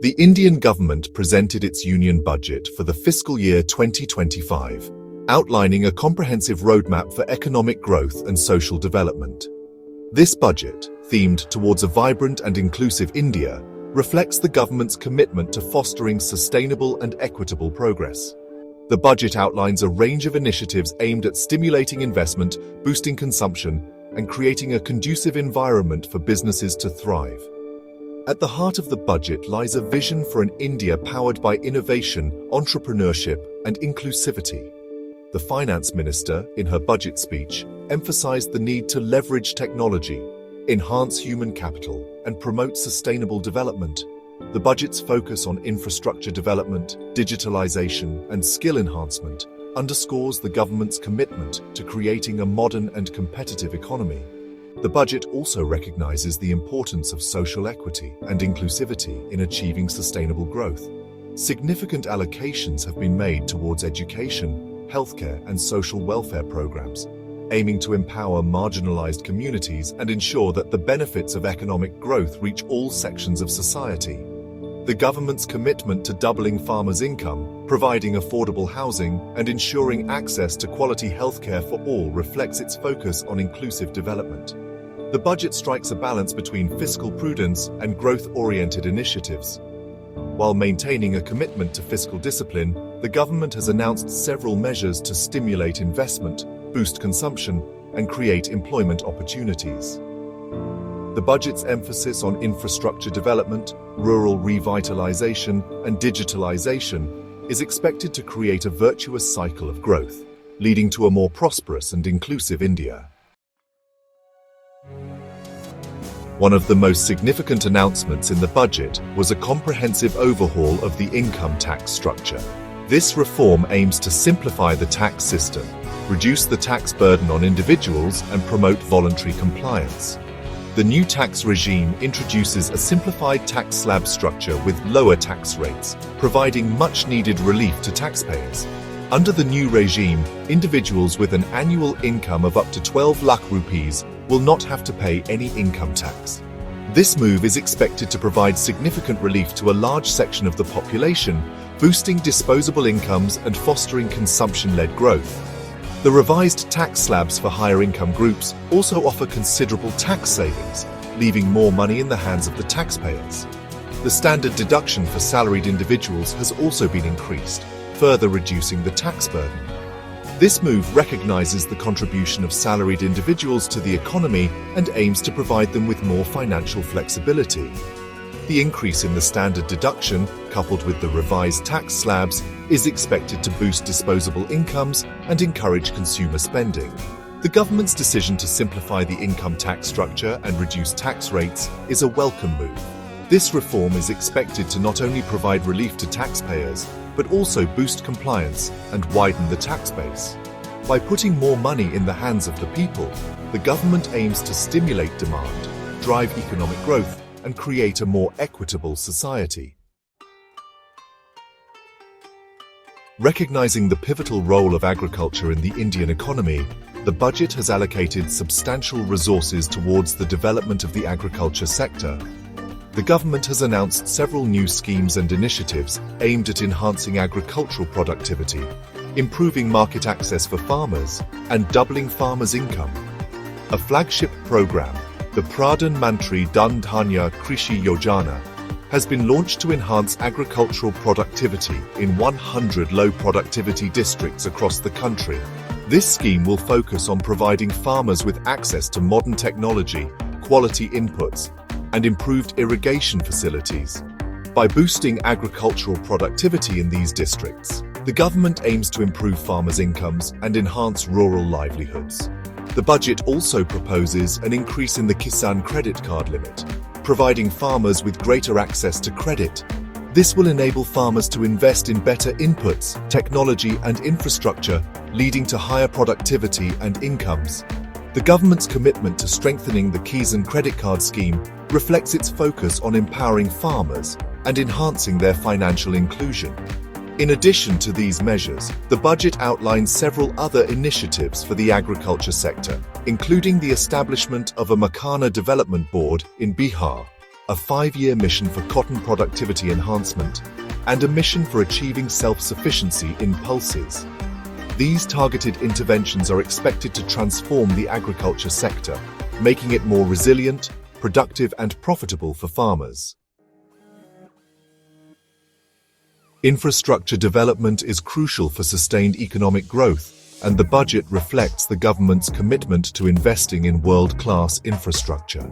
The Indian government presented its union budget for the fiscal year 2025, outlining a comprehensive roadmap for economic growth and social development. This budget, themed towards a vibrant and inclusive India, reflects the government's commitment to fostering sustainable and equitable progress. The budget outlines a range of initiatives aimed at stimulating investment, boosting consumption, and creating a conducive environment for businesses to thrive. At the heart of the budget lies a vision for an India powered by innovation, entrepreneurship, and inclusivity. The finance minister, in her budget speech, emphasized the need to leverage technology, enhance human capital, and promote sustainable development. The budget's focus on infrastructure development, digitalization, and skill enhancement underscores the government's commitment to creating a modern and competitive economy. The budget also recognizes the importance of social equity and inclusivity in achieving sustainable growth. Significant allocations have been made towards education, healthcare, and social welfare programs, aiming to empower marginalized communities and ensure that the benefits of economic growth reach all sections of society. The government's commitment to doubling farmers' income, providing affordable housing, and ensuring access to quality healthcare for all reflects its focus on inclusive development. The budget strikes a balance between fiscal prudence and growth-oriented initiatives. While maintaining a commitment to fiscal discipline, the government has announced several measures to stimulate investment, boost consumption, and create employment opportunities. The budget's emphasis on infrastructure development, rural revitalization, and digitalization is expected to create a virtuous cycle of growth, leading to a more prosperous and inclusive India. One of the most significant announcements in the budget was a comprehensive overhaul of the income tax structure. This reform aims to simplify the tax system, reduce the tax burden on individuals, and promote voluntary compliance. The new tax regime introduces a simplified tax slab structure with lower tax rates, providing much-needed relief to taxpayers. Under the new regime, individuals with an annual income of up to 12 lakh rupees will not have to pay any income tax. This move is expected to provide significant relief to a large section of the population, boosting disposable incomes and fostering consumption-led growth. The revised tax slabs for higher income groups also offer considerable tax savings, leaving more money in the hands of the taxpayers. The standard deduction for salaried individuals has also been increased, further reducing the tax burden. This move recognizes the contribution of salaried individuals to the economy and aims to provide them with more financial flexibility. The increase in the standard deduction, coupled with the revised tax slabs, is expected to boost disposable incomes and encourage consumer spending. The government's decision to simplify the income tax structure and reduce tax rates is a welcome move. This reform is expected to not only provide relief to taxpayers, but also boost compliance and widen the tax base. By putting more money in the hands of the people, the government aims to stimulate demand, drive economic growth, and create a more equitable society. Recognizing the pivotal role of agriculture in the Indian economy, the budget has allocated substantial resources towards the development of the agriculture sector. The government has announced several new schemes and initiatives aimed at enhancing agricultural productivity, improving market access for farmers, and doubling farmers' income. A flagship program, the Pradhan Mantri Dhan Dhanya Krishi Yojana, has been launched to enhance agricultural productivity in 100 low-productivity districts across the country. This scheme will focus on providing farmers with access to modern technology, quality inputs, and improved irrigation facilities. By boosting agricultural productivity in these districts, the government aims to improve farmers' incomes and enhance rural livelihoods. The budget also proposes an increase in the Kisan credit card limit, providing farmers with greater access to credit. This will enable farmers to invest in better inputs, technology, and infrastructure, leading to higher productivity and incomes. The government's commitment to strengthening the Kisan credit card scheme reflects its focus on empowering farmers and enhancing their financial inclusion. In addition to these measures, the budget outlines several other initiatives for the agriculture sector, including the establishment of a Makhana Development Board in Bihar. a 5-year mission for cotton productivity enhancement, and a mission for achieving self-sufficiency in pulses. These targeted interventions are expected to transform the agriculture sector, making it more resilient, productive, and profitable for farmers. Infrastructure development is crucial for sustained economic growth, and the budget reflects the government's commitment to investing in world-class infrastructure.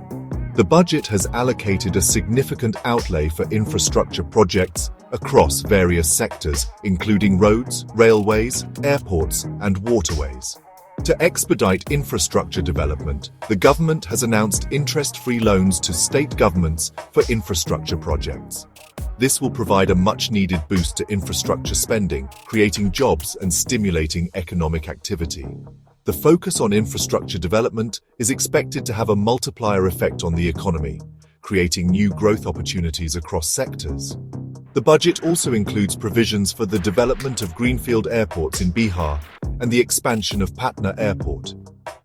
The budget has allocated a significant outlay for infrastructure projects across various sectors, including roads, railways, airports, and waterways. To expedite infrastructure development, the government has announced interest-free loans to state governments for infrastructure projects. This will provide a much-needed boost to infrastructure spending, creating jobs and stimulating economic activity. The focus on infrastructure development is expected to have a multiplier effect on the economy, creating new growth opportunities across sectors. The budget also includes provisions for the development of greenfield airports in Bihar and the expansion of Patna Airport.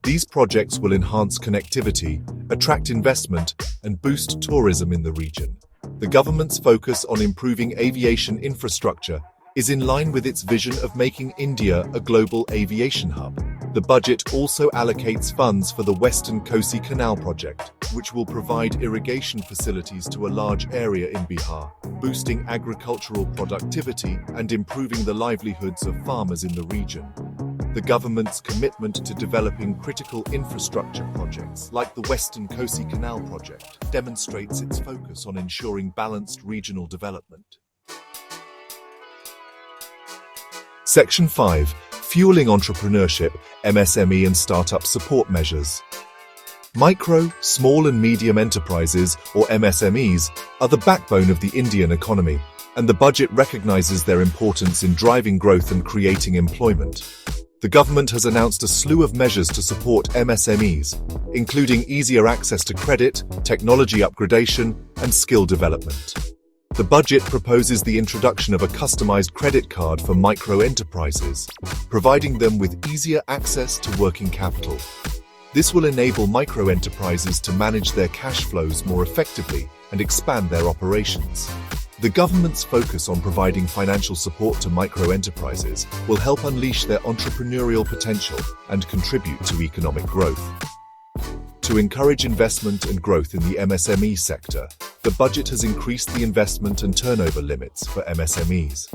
These projects will enhance connectivity, attract investment, and boost tourism in the region. The government's focus on improving aviation infrastructure is in line with its vision of making India a global aviation hub. The budget also allocates funds for the Western Kosi Canal project, which will provide irrigation facilities to a large area in Bihar, boosting agricultural productivity and improving the livelihoods of farmers in the region. The government's commitment to developing critical infrastructure projects like the Western Kosi Canal project demonstrates its focus on ensuring balanced regional development. Section 5. Fueling entrepreneurship, MSME and startup support measures. Micro, small and medium enterprises, or MSMEs, are the backbone of the Indian economy, and the budget recognizes their importance in driving growth and creating employment. The government has announced a slew of measures to support MSMEs, including easier access to credit, technology upgradation, and skill development. The budget proposes the introduction of a customized credit card for micro-enterprises, providing them with easier access to working capital. This will enable micro-enterprises to manage their cash flows more effectively and expand their operations. The government's focus on providing financial support to micro-enterprises will help unleash their entrepreneurial potential and contribute to economic growth. To encourage investment and growth in the MSME sector, the budget has increased the investment and turnover limits for MSMEs.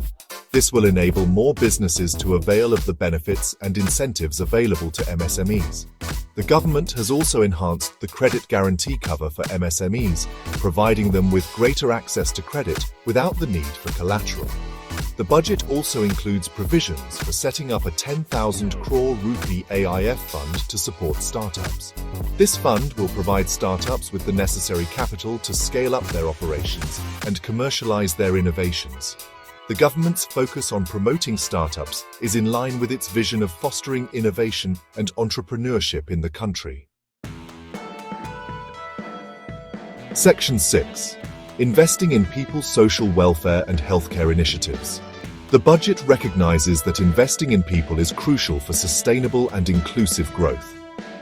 This will enable more businesses to avail of the benefits and incentives available to MSMEs. The government has also enhanced the credit guarantee cover for MSMEs, providing them with greater access to credit without the need for collateral. The budget also includes provisions for setting up a 10,000 crore rupee AIF fund to support startups. This fund will provide startups with the necessary capital to scale up their operations and commercialize their innovations. The government's focus on promoting startups is in line with its vision of fostering innovation and entrepreneurship in the country. Section 6. Investing in people's social welfare and healthcare initiatives. The budget recognizes that investing in people is crucial for sustainable and inclusive growth.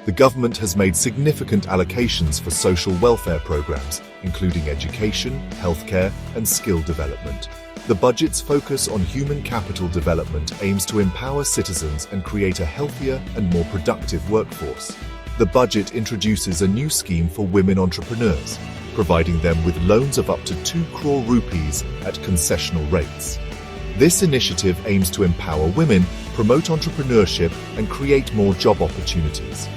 The government has made significant allocations for social welfare programs, including education, healthcare, and skill development. The budget's focus on human capital development aims to empower citizens and create a healthier and more productive workforce. The budget introduces a new scheme for women entrepreneurs, providing them with loans of up to 2 crore rupees at concessional rates. This initiative aims to empower women, promote entrepreneurship, and create more job opportunities.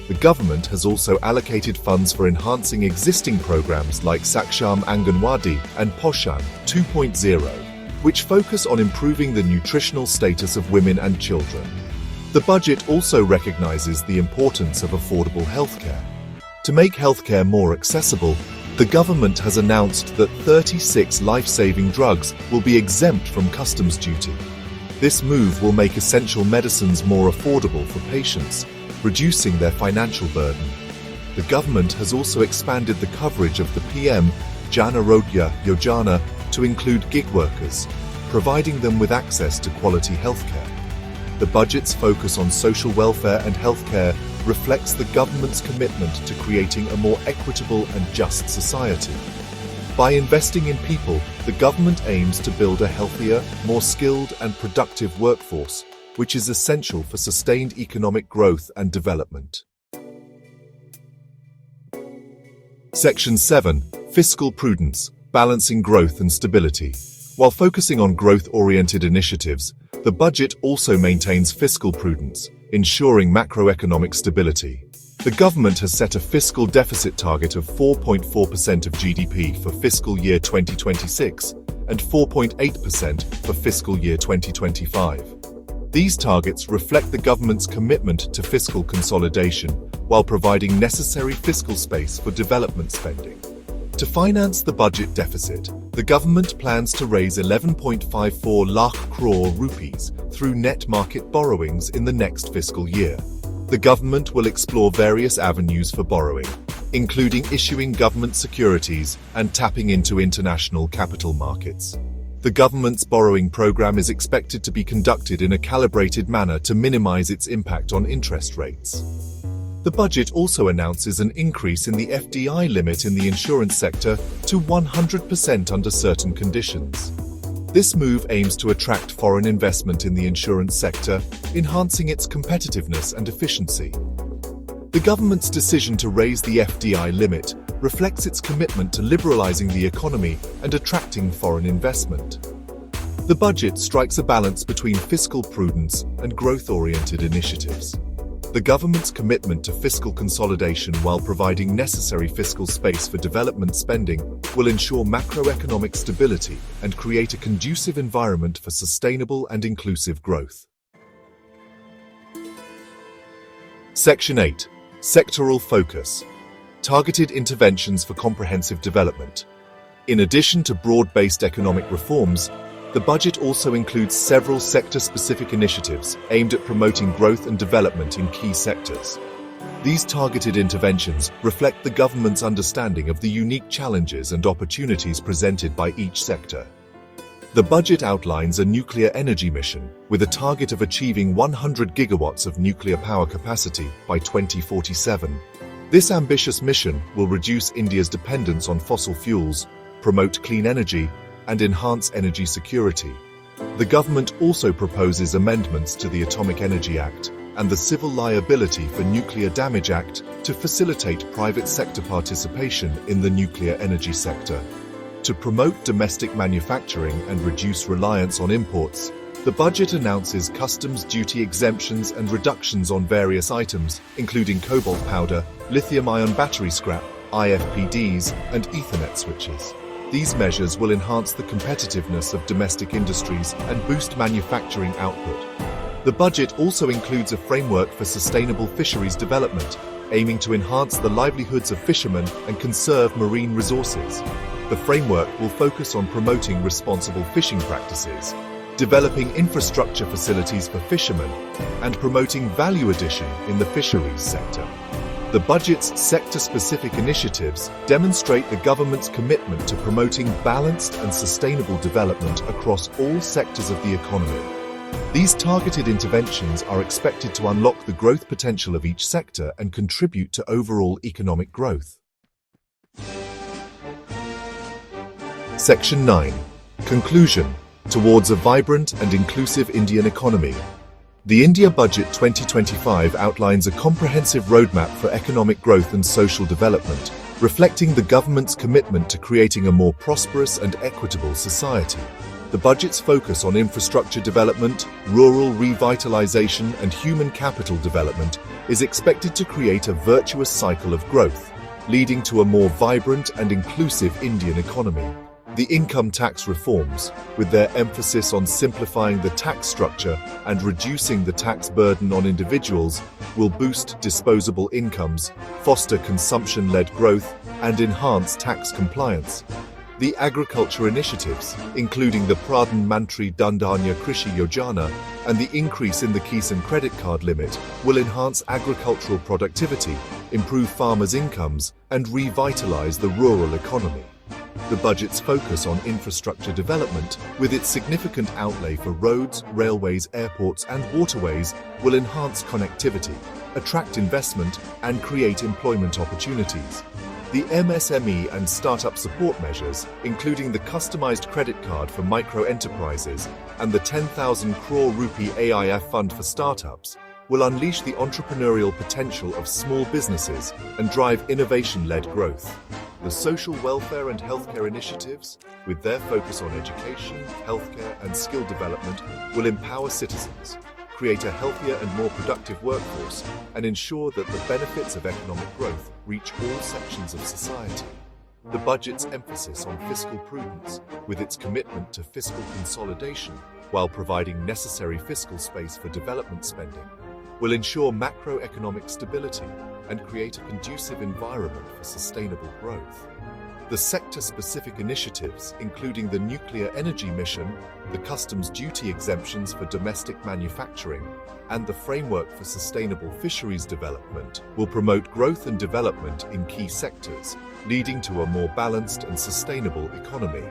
The government has also allocated funds for enhancing existing programs like Saksham Anganwadi and Poshan 2.0, which focus on improving the nutritional status of women and children. The budget also recognizes the importance of affordable healthcare. To make healthcare more accessible, the government has announced that 36 life-saving drugs will be exempt from customs duty. This move will make essential medicines more affordable for patients, reducing their financial burden. The government has also expanded the coverage of the PM Jan Arogya Yojana to include gig workers, providing them with access to quality healthcare. The budget's focus on social welfare and healthcare reflects the government's commitment to creating a more equitable and just society. By investing in people, the government aims to build a healthier, more skilled and productive workforce, which is essential for sustained economic growth and development. Section 7. Fiscal prudence, balancing growth and stability. While focusing on growth-oriented initiatives, the budget also maintains fiscal prudence, ensuring macroeconomic stability. The government has set a fiscal deficit target of 4.4% of GDP for fiscal year 2026 and 4.8% for fiscal year 2025. These targets reflect the government's commitment to fiscal consolidation while providing necessary fiscal space for development spending. To finance the budget deficit, the government plans to raise 11.54 lakh crore rupees through net market borrowings in the next fiscal year. The government will explore various avenues for borrowing, including issuing government securities and tapping into international capital markets. The government's borrowing program is expected to be conducted in a calibrated manner to minimize its impact on interest rates. The budget also announces an increase in the FDI limit in the insurance sector to 100% under certain conditions. This move aims to attract foreign investment in the insurance sector, enhancing its competitiveness and efficiency. The government's decision to raise the FDI limit reflects its commitment to liberalizing the economy and attracting foreign investment. The budget strikes a balance between fiscal prudence and growth-oriented initiatives. The government's commitment to fiscal consolidation while providing necessary fiscal space for development spending will ensure macroeconomic stability and create a conducive environment for sustainable and inclusive growth. Section 8. Sectoral focus. Targeted interventions for comprehensive development. In addition to broad-based economic reforms, the budget also includes several sector-specific initiatives aimed at promoting growth and development in key sectors. These targeted interventions reflect the government's understanding of the unique challenges and opportunities presented by each sector. The budget outlines a nuclear energy mission with a target of achieving 100 gigawatts of nuclear power capacity by 2047. This ambitious mission will reduce India's dependence on fossil fuels, promote clean energy, and enhance energy security. The government also proposes amendments to the Atomic Energy Act and the Civil Liability for Nuclear Damage Act to facilitate private sector participation in the nuclear energy sector. To promote domestic manufacturing and reduce reliance on imports, the budget announces customs duty exemptions and reductions on various items, including cobalt powder, lithium-ion battery scrap, IFPDs, and Ethernet switches. These measures will enhance the competitiveness of domestic industries and boost manufacturing output. The budget also includes a framework for sustainable fisheries development, aiming to enhance the livelihoods of fishermen and conserve marine resources. The framework will focus on promoting responsible fishing practices, developing infrastructure facilities for fishermen, and promoting value addition in the fisheries sector. The budget's sector-specific initiatives demonstrate the government's commitment to promoting balanced and sustainable development across all sectors of the economy. These targeted interventions are expected to unlock the growth potential of each sector and contribute to overall economic growth. Section 9. Conclusion. Towards a vibrant and inclusive Indian economy. The India Budget 2025 outlines a comprehensive roadmap for economic growth and social development, reflecting the government's commitment to creating a more prosperous and equitable society. The budget's focus on infrastructure development, rural revitalization, and human capital development is expected to create a virtuous cycle of growth, leading to a more vibrant and inclusive Indian economy. The income tax reforms, with their emphasis on simplifying the tax structure and reducing the tax burden on individuals, will boost disposable incomes, foster consumption-led growth, and enhance tax compliance. The agriculture initiatives, including the Pradhan Mantri Dandanya Krishi Yojana and the increase in the Kisan credit card limit, will enhance agricultural productivity, improve farmers' incomes, and revitalize the rural economy. The budget's focus on infrastructure development, with its significant outlay for roads, railways, airports, and waterways, will enhance connectivity, attract investment, and create employment opportunities. The MSME and startup support measures, including the customized credit card for micro-enterprises and the 10,000 crore rupee AIF fund for startups, will unleash the entrepreneurial potential of small businesses and drive innovation-led growth. The social welfare and healthcare initiatives, with their focus on education, healthcare, and skill development, will empower citizens, create a healthier and more productive workforce, and ensure that the benefits of economic growth reach all sections of society. The budget's emphasis on fiscal prudence, with its commitment to fiscal consolidation while providing necessary fiscal space for development spending, will ensure macroeconomic stability and create a conducive environment for sustainable growth. The sector-specific initiatives, including the nuclear energy mission, the customs duty exemptions for domestic manufacturing, and the framework for sustainable fisheries development, will promote growth and development in key sectors, leading to a more balanced and sustainable economy.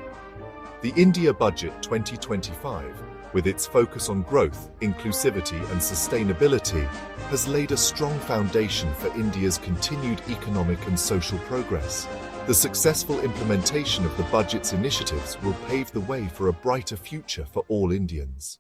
The India Budget 2025, with its focus on growth, inclusivity, and sustainability, has laid a strong foundation for India's continued economic and social progress. The successful implementation of the budget's initiatives will pave the way for a brighter future for all Indians.